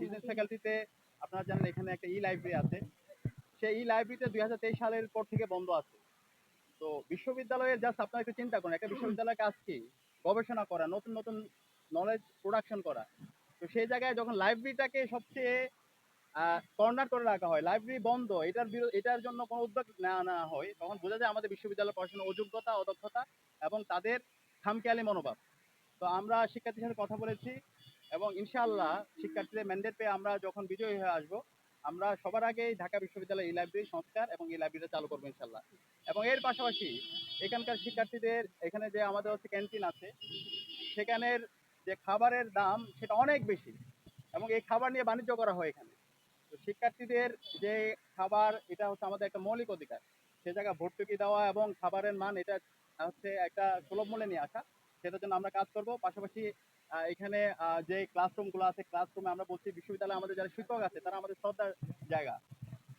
Business ফ্যাকাল্টিতে আপনারা জানেন এখানে একটা লাইব্রেরি আছে। সেই লাইব্রেরিতে 2023 সালের পর থেকে বন্ধ আছে। তো বিশ্ববিদ্যালয়ের জাস্ট আপনারা একটু চিন্তা করুন, একটা বিশ্ববিদ্যালয়ের কাজ কি? গবেষণা করা, নতুন নতুন নলেজ প্রোডাকশন করা। তো সেই জায়গায় যখন লাইব্রেরিটাকে সবচেয়ে কর্নার করে রাখা হয়, লাইব্রেরি বন্ধ, এটার জন্য কোনো উদ্যোগ না হয়, তখন বোঝা যায় আমাদের বিশ্ববিদ্যালয়ের পড়াশোনার অযোগ্যতা, অদক্ষতা এবং তাদের খামখেয়ালি মনোভাব। তো আমরা শিক্ষার্থীর সাথে কথা বলেছি এবং ইনশাআল্লাহ শিক্ষার্থীদের ম্যান্ডেট পেয়ে আমরা যখন বিজয়ী হয়ে আসবো, আমরা সবার আগেই ঢাকা বিশ্ববিদ্যালয়ের এই লাইব্রেরি সংস্কার এবং এই লাইব্রেরিটা চালু করবো ইনশাআল্লাহ। এবং এর পাশাপাশি এখানকার শিক্ষার্থীদের এখানে যে আমাদের হচ্ছে ক্যান্টিন আছে, সেখানের যে খাবারের দাম সেটা অনেক বেশি এবং এই খাবার নিয়ে বাণিজ্য করা হয় এখানে। তো শিক্ষার্থীদের যে খাবার, এটা হচ্ছে আমাদের একটা মৌলিক অধিকার। সে জায়গায় ভর্তুকি দেওয়া এবং খাবারের মান এটা হচ্ছে একটা সুলভ মূল্যে নিয়ে আসা, সেটার জন্য আমরা কাজ করব। পাশাপাশি এখানে যে ক্লাসরুমগুলো আছে, ক্লাসরুমে আমরা বলছি বিশ্ববিদ্যালয়ে আমাদের যারা শিক্ষক আছে তারা আমাদের শ্রদ্ধার জায়গা।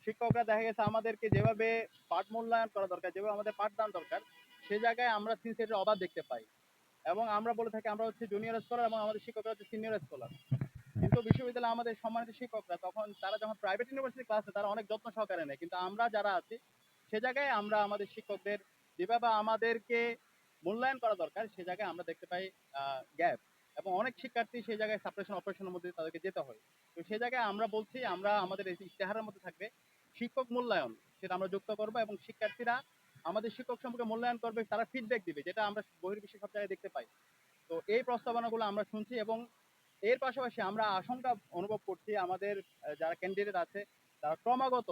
শিক্ষকরা দেখা গেছে আমাদেরকে যেভাবে পাঠ মূল্যায়ন করা দরকার, যেভাবে আমাদের পাঠদান দরকার, সে জায়গায় আমরা সিনসিয়ারিটির অভাব দেখতে পাই। এবং আমরা বলে থাকি আমরা হচ্ছে জুনিয়র স্কলার এবং আমাদের শিক্ষকরা হচ্ছে সিনিয়র স্কলার। কিন্তু বিশ্ববিদ্যালয়ে আমাদের সম্মানিত শিক্ষকরা তখন তারা যখন প্রাইভেট ইউনিভার্সিটি ক্লাসে তারা অনেক যত্ন সহকারে নেয়, কিন্তু আমরা যারা আছি সে জায়গায় আমরা আমাদের শিক্ষকদের যেভাবে আমাদেরকে মূল্যায়ন করা দরকার সে জায়গায় আমরা দেখতে পাই গ্যাপ। এবং অনেক শিক্ষার্থী সেই জায়গায় সাপ্রেশন অপারেশনের মধ্যে তাদেরকে যেতে হয়। তো সেই জায়গায় আমরা বলছি আমরা আমাদের এই ইশতেহারের মধ্যে থাকবে শিক্ষক মূল্যায়ন, সেটা আমরা যুক্ত করবো এবং শিক্ষার্থীরা আমাদের শিক্ষক সম্পর্কে মূল্যায়ন করবে, তারা ফিডব্যাক দিবে, যেটা আমরা বহির্বিশ্বে সব জায়গায় দেখতে পাই। তো এই প্রস্তাবনাগুলো আমরা শুনছি এবং এর পাশাপাশি আমরা আশঙ্কা অনুভব করছি আমাদের যারা ক্যান্ডিডেট আছে তারা ক্রমাগত,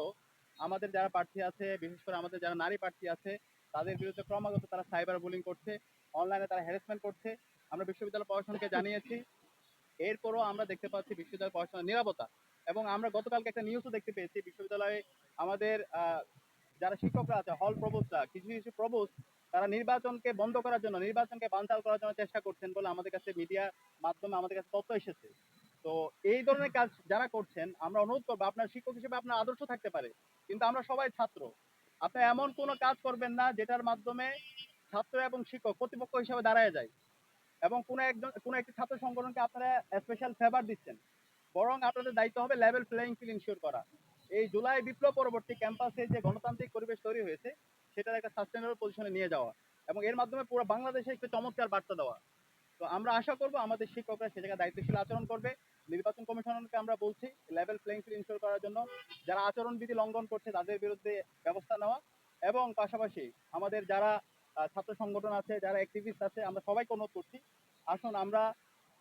আমাদের যারা প্রার্থী আছে বিশেষ করে আমাদের যারা নারী প্রার্থী আছে তাদের বিরুদ্ধে ক্রমাগত তারা সাইবার বুলিং করছে, অনলাইনে তারা হ্যারাসমেন্ট করছে। আমরা বিশ্ববিদ্যালয় প্রশাসনকে জানিয়েছি, এরপরও আমরা দেখতে পাচ্ছি বিশ্ববিদ্যালয় প্রশাসনের নীরবতা। এবং আমরা গতকালকে একটা নিউজও দেখতে পেয়েছি বিশ্ববিদ্যালয়ে আমাদের যারা শিক্ষকরা আছে, হল প্রভোস্টরা, কিছু কিছু প্রভোস্ট তারা নির্বাচনকে বন্ধ করার জন্য, নির্বাচনকে বানচাল করার জন্য চেষ্টা করছেন বলে আমাদের কাছে মিডিয়া মাধ্যমে আমাদের কাছে তথ্য এসেছে। তো এই ধরনের কাজ যারা করছেন আমরা অনুরোধ করবো, আপনার শিক্ষক হিসেবে আপনার আদর্শ থাকতে পারে, কিন্তু আমরা সবাই ছাত্র। আপনি এমন কোনো কাজ করবেন না যেটার মাধ্যমে ছাত্র এবং শিক্ষক প্রতিপক্ষ হিসেবে দাঁড়ায় যায় এবং কোনো একটি ছাত্র সংগঠনকে আপনারা স্পেশাল ফেভার দিচ্ছেন। বরং আপনাদের দায়িত্ব হবে লেভেল প্লেইং ফিল্ড ইনশিওর করা। এই জুলাই বিপ্লব পরবর্তী ক্যাম্পাসে যে গণতান্ত্রিক পরিবেশ তৈরি হয়েছে সেটার একটা সাস্টেনেবল পজিশনে নিয়ে যাওয়া এবং এর মাধ্যমে পুরো বাংলাদেশে একটি চমৎকার বার্তা দেওয়া। তো আমরা আশা করব আমাদের শিক্ষকরা সে জায়গায় দায়িত্বশীল আচরণ করবে। নির্বাচন কমিশনকে আমরা বলছি লেভেল প্লেইং ফিল্ড ইনশিওর করার জন্য যারা আচরণবিধি লঙ্ঘন করছে তাদের বিরুদ্ধে ব্যবস্থা নেওয়া। এবং পাশাপাশি আমাদের যারা ছাত্র সংগঠন আছে, যারা অ্যাক্টিভিস্ট আছে, আমরা সবাইকে অনুরোধ করছি আসুন আমরা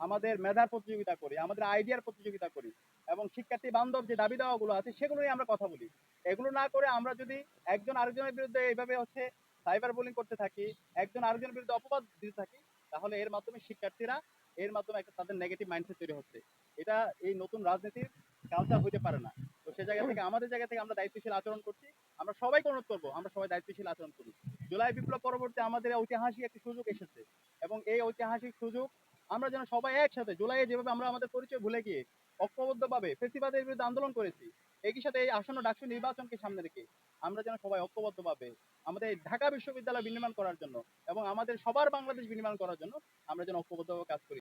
আমাদের মেধার প্রতিযোগিতা করি, আমাদের আইডিয়ার প্রতিযোগিতা করি এবং শিক্ষার্থী বান্ধব যে দাবি দেওয়াগুলো আছে সেগুলো নিয়ে আমরা কথা বলি। এগুলো না করে আমরা যদি একজন আরেকজনের বিরুদ্ধে এইভাবে হচ্ছে সাইবার বুলিং করতে থাকি, একজন আরেকজনের বিরুদ্ধে অপবাদ দিতে থাকি, তাহলে এর মাধ্যমে শিক্ষার্থীরা এর মাধ্যমে একটা তাদের নেগেটিভ মাইন্ডসেট তৈরি হচ্ছে। এটা এই নতুন রাজনীতির কালচার হতে পারে না। তো সে জায়গা থেকে আমাদের জায়গা থেকে আমরা দায়িত্বশীল আচরণ করছি। আমরা সবাইকে অনুরোধ করবো আমরা সবাই দায়িত্বশীল আচরণ করি। জুলাই বিপ্লব পরবর্তী আমাদের ঐতিহাসিক একটি সুযোগ এসেছে এবং এই ঐতিহাসিক সুযোগ আমরা যেন সবাই একসাথে জুলাইয়ে যেভাবে আমরা আমাদের পরিচয় ভুলে গিয়ে ঐক্যবদ্ধভাবে ফেসিবাদের বিরুদ্ধে আন্দোলন করেছি, একই সাথে এই আসন্ন ডাকসু নির্বাচনকে সামনে রেখে আমরা যেন সবাই ঐক্যবদ্ধভাবে আমাদের ঢাকা বিশ্ববিদ্যালয় বিনির্মাণ করার জন্য এবং আমাদের সবার বাংলাদেশ বিনির্মাণ করার জন্য আমরা যেন ঐক্যবদ্ধভাবে কাজ করি।